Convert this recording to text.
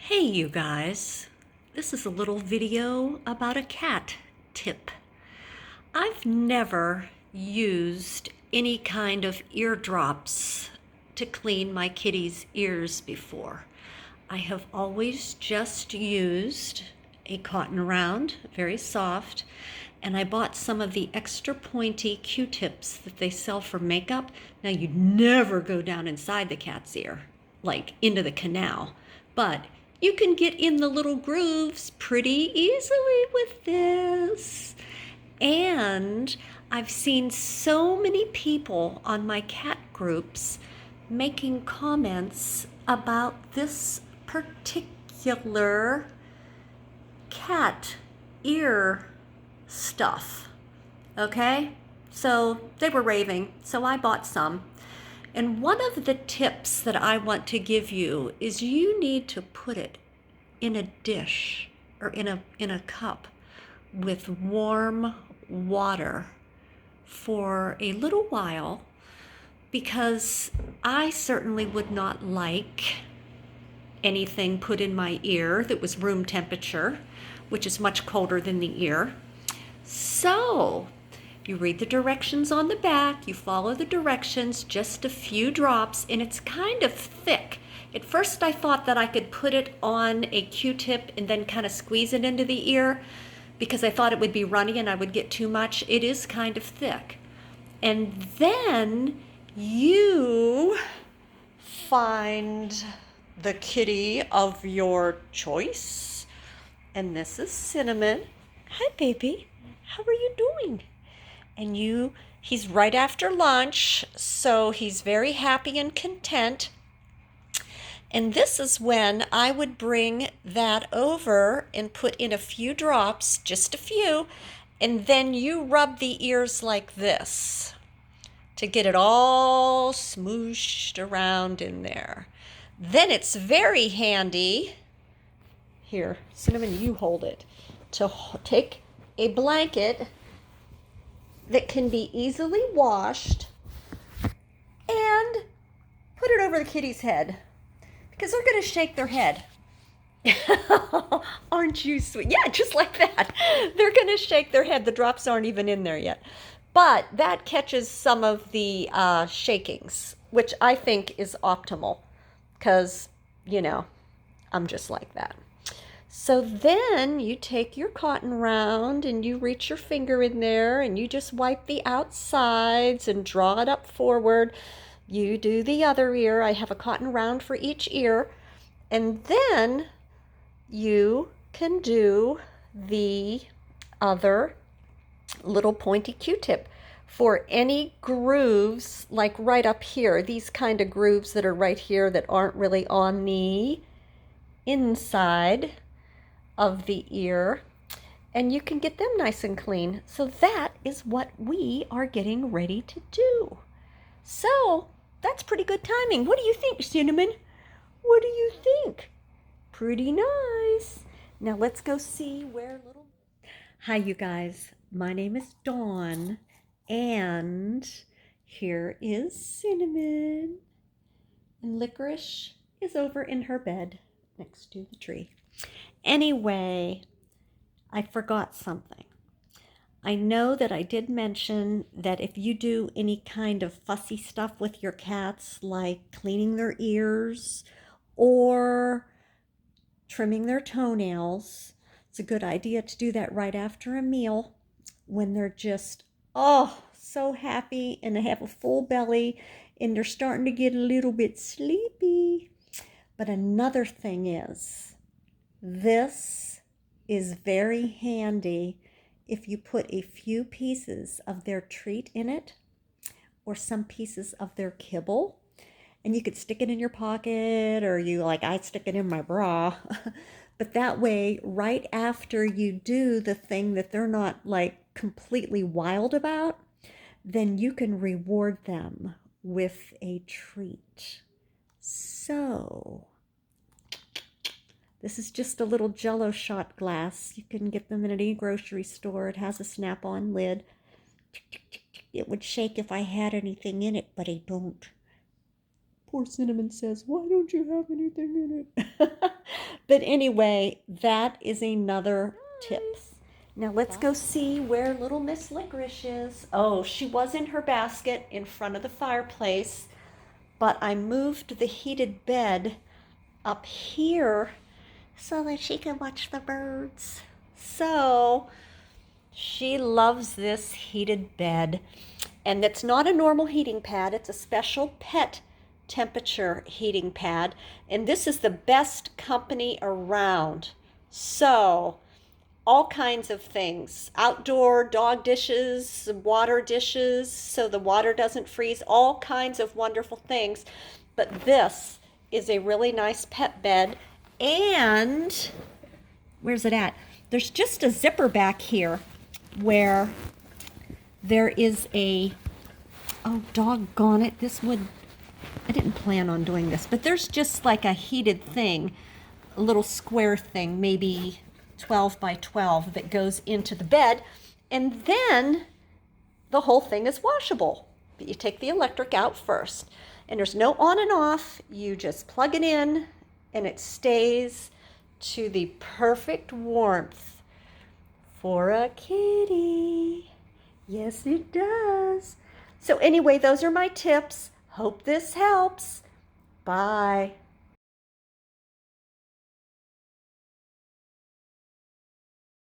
Hey you guys, this is a little video about a cat tip. I've never used any kind of eardrops to clean my kitty's ears before. I have always just used a cotton round, very soft, and I bought some of the extra pointy Q-tips that they sell for makeup. Now you never go down inside the cat's ear, like into the canal, but you can get in the little grooves pretty easily with this. And I've seen so many people on my cat groups making comments about this particular cat ear stuff. Okay? So they were raving, so I bought some. And one of the tips that I want to give you is you need to put it in a dish or in a cup with warm water for a little while, because I certainly would not like anything put in my ear that was room temperature, which is much colder than the ear. So you read the directions on the back, you follow the directions, just a few drops, and it's kind of thick. At first I thought that I could put it on a Q-tip and then kind of squeeze it into the ear because I thought it would be runny and I would get too much. It is kind of thick. And then you find the kitty of your choice. And this is Cinnamon. Hi, baby. How are you doing? And he's right after lunch, so he's very happy and content. And this is when I would bring that over and put in a few drops, just a few, and then you rub the ears like this to get it all smooshed around in there. Then it's very handy, here, Cinnamon, you hold it, to take a blanket that can be easily washed and put it over the kitty's head, because they're going to shake their head. Aren't you sweet? Yeah, just like that. They're going to shake their head. The drops aren't even in there yet. But that catches some of the shakings, which I think is optimal because, I'm just like that. So then you take your cotton round and you reach your finger in there and you just wipe the outsides and draw it up forward. You do the other ear. I have a cotton round for each ear. And then you can do the other little pointy Q-tip for any grooves, like right up here, these kind of grooves that are right here that aren't really on the inside of the ear, and you can get them nice and clean. So that is what we are getting ready to do. So that's pretty good timing. What do you think, Cinnamon? What do you think? Pretty nice. Now let's go see where little... Hi, you guys. My name is Dawn, and here is Cinnamon. And Licorice is over in her bed next to the tree. Anyway, I forgot something. I know that I did mention that if you do any kind of fussy stuff with your cats, like cleaning their ears or trimming their toenails, it's a good idea to do that right after a meal when they're just, so happy and they have a full belly and they're starting to get a little bit sleepy. But another thing is, this is very handy if you put a few pieces of their treat in it or some pieces of their kibble, and you could stick it in your pocket, or I stick it in my bra. But that way, right after you do the thing that they're not completely wild about, then you can reward them with a treat. So this is just a little Jell-O shot glass. You can get them in any grocery store. It has a snap-on lid. It would shake if I had anything in it, but I don't. poor Cinnamon says, why don't you have anything in it? But anyway, that is another tip. Now let's go see where little Miss Licorice is. Oh, she was in her basket in front of the fireplace, but I moved the heated bed up here so that she can watch the birds. So she loves this heated bed. And it's not a normal heating pad, it's a special pet temperature heating pad. And this is the best company around. So all kinds of things, outdoor dog dishes, water dishes, so the water doesn't freeze, all kinds of wonderful things. But this is a really nice pet bed. And where's it at? There's just a zipper back here where there is a, oh, doggone it, I didn't plan on doing this, but there's just like a heated thing, a little square thing, maybe 12 by 12, that goes into the bed, and then the whole thing is washable. But you take the electric out first, and there's no on and off. You just plug it in, and it stays to the perfect warmth for a kitty. Yes, it does. So anyway, those are my tips. Hope this helps. Bye.